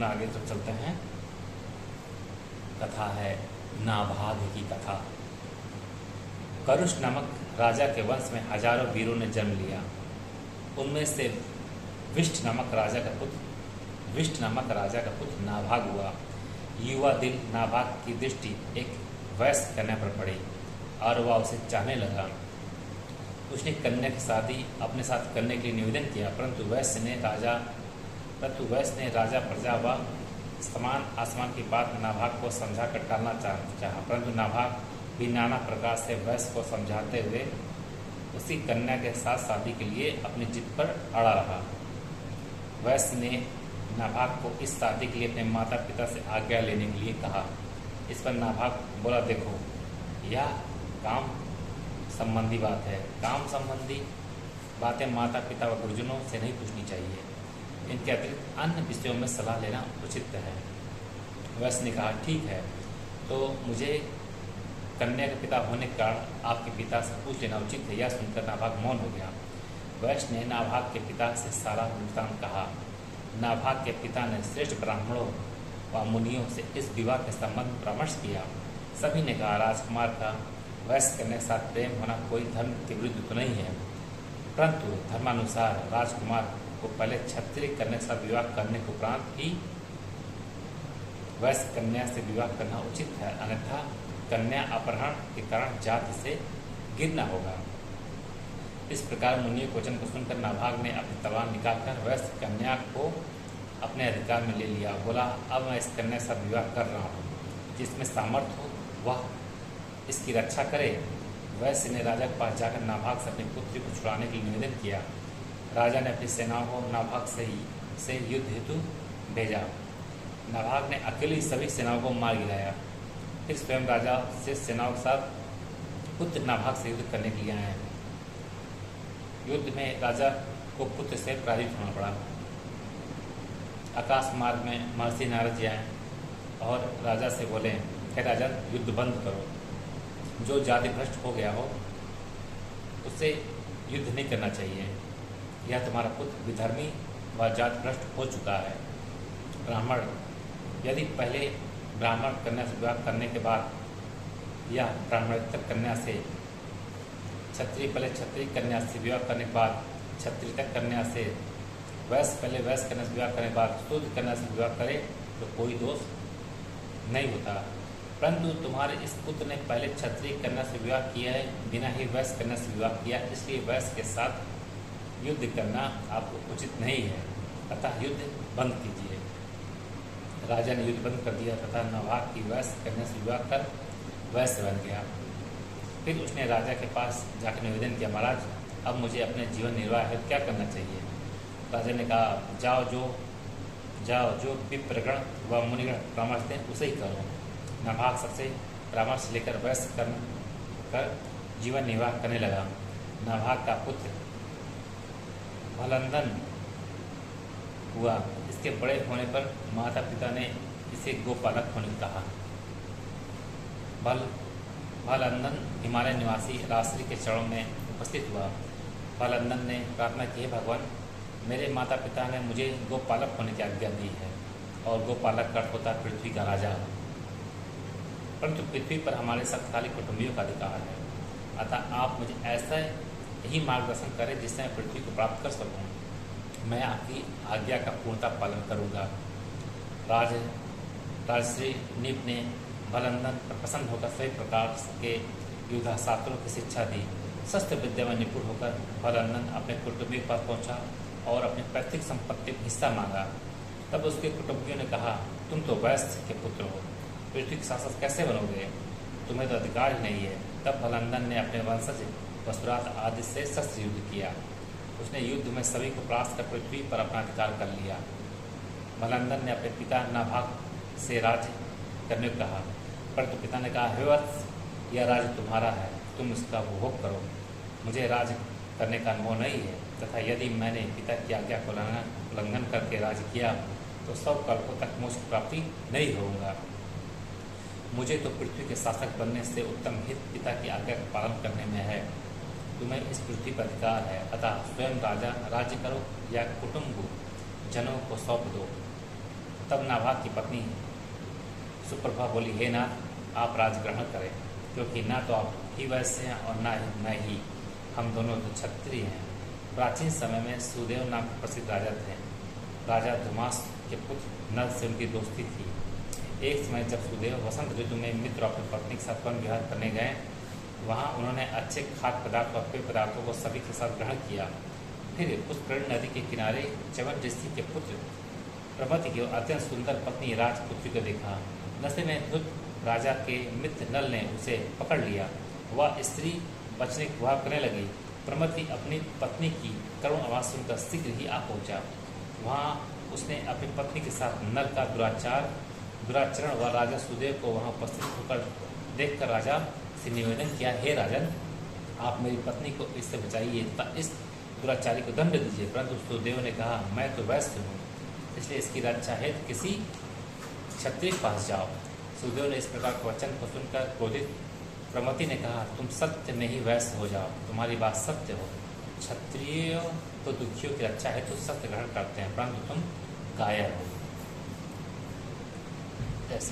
अपना आगे तो चलते हैं। कथा है नाभाग की कथा। करुष नामक राजा के वंश में हजारों वीरों ने जन्म लिया। उनमें से विष्ट नामक राजा का पुत्र नाभाग हुआ। युवा दिल नाभाग की दृष्टि एक वैश्य कन्या पर पड़ी और वह उसे चाहने लगा। उसने कन्या की शादी अपने साथ करने के लिए निवेदन किया, परंतु वैश्य ने राजा प्रजा व समान आसमान की बात नाभाग को समझा कर टालना चाहा, परंतु नाभाग भी नाना प्रकार से वैश्य को समझाते हुए उसी कन्या के साथ शादी के लिए अपनी जिद पर अड़ा रहा। वैश्य ने नाभाग को इस शादी के लिए अपने माता पिता से आज्ञा लेने के लिए कहा। इस पर नाभाग बोला, देखो यह काम संबंधी बात है। काम संबंधी बातें माता पिता व गुरुजनों से नहीं पूछनी चाहिए। इनके अतिरिक्त अन्य विषयों में सलाह लेना उचित है। वैश्य ने कहा, ठीक है, तो मुझे कन्या के पिता होने के कारण आपके पिता से पूछ लेना उचित है। यह सुनकर नाभाग मौन हो गया। वैश्य ने नाभाग के पिता से सारा वृत्तांत कहा। नाभाग के पिता ने श्रेष्ठ ब्राह्मणों व मुनियों से इस विवाह के संबंध में परामर्श किया। सभी ने कहा, राजकुमार का वैश्य कन्या के साथ प्रेम होना कोई धर्म के विरुद्ध तो नहीं है, परंतु धर्मानुसार राजकुमार को पहले क्षत्रिय कन्या के साथ विवाह करने के उपरांत ही वैश्य कन्या से विवाह करना उचित है, अन्यथा कन्या अपहरण के कारण जाति से गिरना होगा। इस प्रकार मुनियों के वचन को सुनकर नाभाग ने अपनी तलवार निकालकर वैश्य कन्या को अपने अधिकार में ले लिया। बोला, अब मैं इस कन्या के साथ विवाह कर रहा हूँ, जिसमें सामर्थ्य हो वह इसकी रक्षा करे। वैश्य ने राजा के पास जाकर नाभाग से अपनी पुत्री को छुड़ाने के लिए निवेदन किया। राजा ने अपनी सेनाओं को नाभाग से युद्ध हेतु भेजा। नाभाग ने अकेले सभी सेनाओं को मार गिराया। फिर स्वयं राजा से सेनाओं के साथ पुत्र नाभाग से युद्ध करने के लिए आए। युद्ध में राजा को पुत्र से पराजित होना पड़ा। आकाश मार्ग में महर्षि नारद जी आए और राजा से बोले, हे राजा, युद्ध बंद करो। जो जाति भ्रष्ट हो गया हो उससे युद्ध नहीं करना चाहिए। यह तुम्हारा पुत्र विधर्मी व जाति भ्रष्ट हो चुका है। ब्राह्मण यदि पहले ब्राह्मण कन्या से विवाह करने के बाद या ब्राह्मणेतर कन्या से क्षत्रिय कन्या से विवाह करने के बाद क्षत्रियतर कन्या से वैश्य कन्या से विवाह करने के बाद शुद्ध कन्या से विवाह करे तो कोई दोष नहीं होता, परंतु तुम्हारे इस पुत्र ने पहले क्षत्रिय कन्या से विवाह किया है, बिना ही वैश्य कन्या से विवाह किया, इसलिए वैश्य के साथ युद्ध करना आपको उचित नहीं है, अतः युद्ध बंद कीजिए। राजा ने युद्ध बंद कर दिया तथा नाभाग की वैश्य कन्या से विवाह कर वैश्य बन गया। फिर उसने राजा के पास जाकर निवेदन किया, महाराज, अब मुझे अपने जीवन निर्वाह हेतु क्या करना चाहिए। राजा ने कहा, जाओ जो विप्रगण व मुनिगण परामर्श दें उसे ही करो। नाभाग सबसे परामर्श लेकर वैश्य कर जीवन निर्वाह करने लगा। नाभाग का पुत्र भलंदन हुआ। इसके बड़े होने पर माता पिता ने इसे गोपालक होने को कहा। भलंदन हिमालय निवासी राजश्री के चरणों में उपस्थित हुआ। भलंदन ने प्रार्थना की, भगवान, मेरे माता पिता ने मुझे गोपालक होने की आज्ञा दी है और गोपालक का अर्थ होता है पृथ्वी का राजा, परंतु पृथ्वी पर हमारे शक्तिशाली कुटुंबियों का अधिकार है, अतः आप मुझे ऐसा ही मार्गदर्शन करें जिससे मैं पृथ्वी को प्राप्त कर सकूं। मैं आपकी आज्ञा का पूर्णतः पालन करूंगा। राजश्री नीप ने भलंदन पर प्रसन्न होकर सभी प्रकार के युद्धास्त्रों की शिक्षा दी। शस्त्र विद्या में निपुण होकर भलंदन अपने कुटुंबियों पर पहुंचा और अपनी पैतृक संपत्ति का हिस्सा मांगा। तब उसके कुटुंबियों ने कहा, तुम तो वैश्य के पुत्र हो, पृथ्वी के शासक कैसे बनोगे, तुम्हें तो अधिकार ही नहीं है। तब भलंदन ने अपने वंशज वसुरात आदि से शस्त्र युद्ध किया। उसने युद्ध में सभी को परास्त कर पृथ्वी पर अपना अधिकार कर लिया। भलंदन ने अपने पिता नाभाग से राज्य करने को कहा, परंतु पिता ने कहा, हे वत्स, यह राज्य तुम्हारा है, तुम इसका उपभोग करो। मुझे राज्य करने का अनुभव नहीं है तथा यदि मैंने पिता की आज्ञा को उल्लंघन करके राज्य किया तो 100 कल्पों तक मोक्ष प्राप्ति नहीं होगा। मुझे तो पृथ्वी के शासक बनने से उत्तम हित पिता की आज्ञा का पालन करने में है। तुम्हें इस पृथ्वी पर अधिकार है, अतः स्वयं राज्य करो या कुटुंब जनों को सौंप दो। तब नाभाग की पत्नी सुप्रभा बोली, हे नाथ, आप राजग्रहण करें, क्योंकि ना तो आप ही वैश्य हैं और ना ही मैं ही, हम दोनों तो क्षत्रिय हैं। प्राचीन समय में सुदेव नाम के प्रसिद्ध राजा थे। राजा धुमास के पुत्र नल से उनकी दोस्ती थी। एक समय जब सुदेव वसंत ऋतु में मित्र अपनी पत्नी के साथ वन विहार करने गए, वहाँ उन्होंने अच्छे खाद्य पदार्थ और पेय पदार्थों को सभी के साथ ग्रहण किया। फिर पुष्करणी नदी के किनारे चवन ऋषि के पुत्र प्रमति की अत्यंत सुंदर पत्नी राजपुत्री को देखा। नशे में धुत राजा के मित्र नल ने उसे पकड़ लिया। वह स्त्री बचने की गुहार करने लगी। प्रमति अपनी पत्नी की करुण आवाज़ सुनकर शीघ्र ही आ पहुंचा। वहाँ उसने अपनी पत्नी के साथ नल का दुराचरण व राजा सुदेव को वहाँ उपस्थित होकर देखकर राजा से निवेदन किया, हे राजन, आप मेरी पत्नी को इससे बचाइए तथा इस दुराचारी को दंड दीजिए। परंतु सुदेव ने कहा, मैं तो वैश्य हूँ, इसलिए इसकी रक्षा हेतु किसी क्षत्रिय के पास जाओ। सुदेव ने इस प्रकार का वचन को सुनकर क्रोधित प्रमति ने कहा, तुम सत्य में ही वैश्य हो जाओ, तुम्हारी बात सत्य हो। क्षत्रिय तो दुखियों की रक्षा है तो सत्य ग्रहण करते हैं, परंतु तुम कायर हो। ऐसे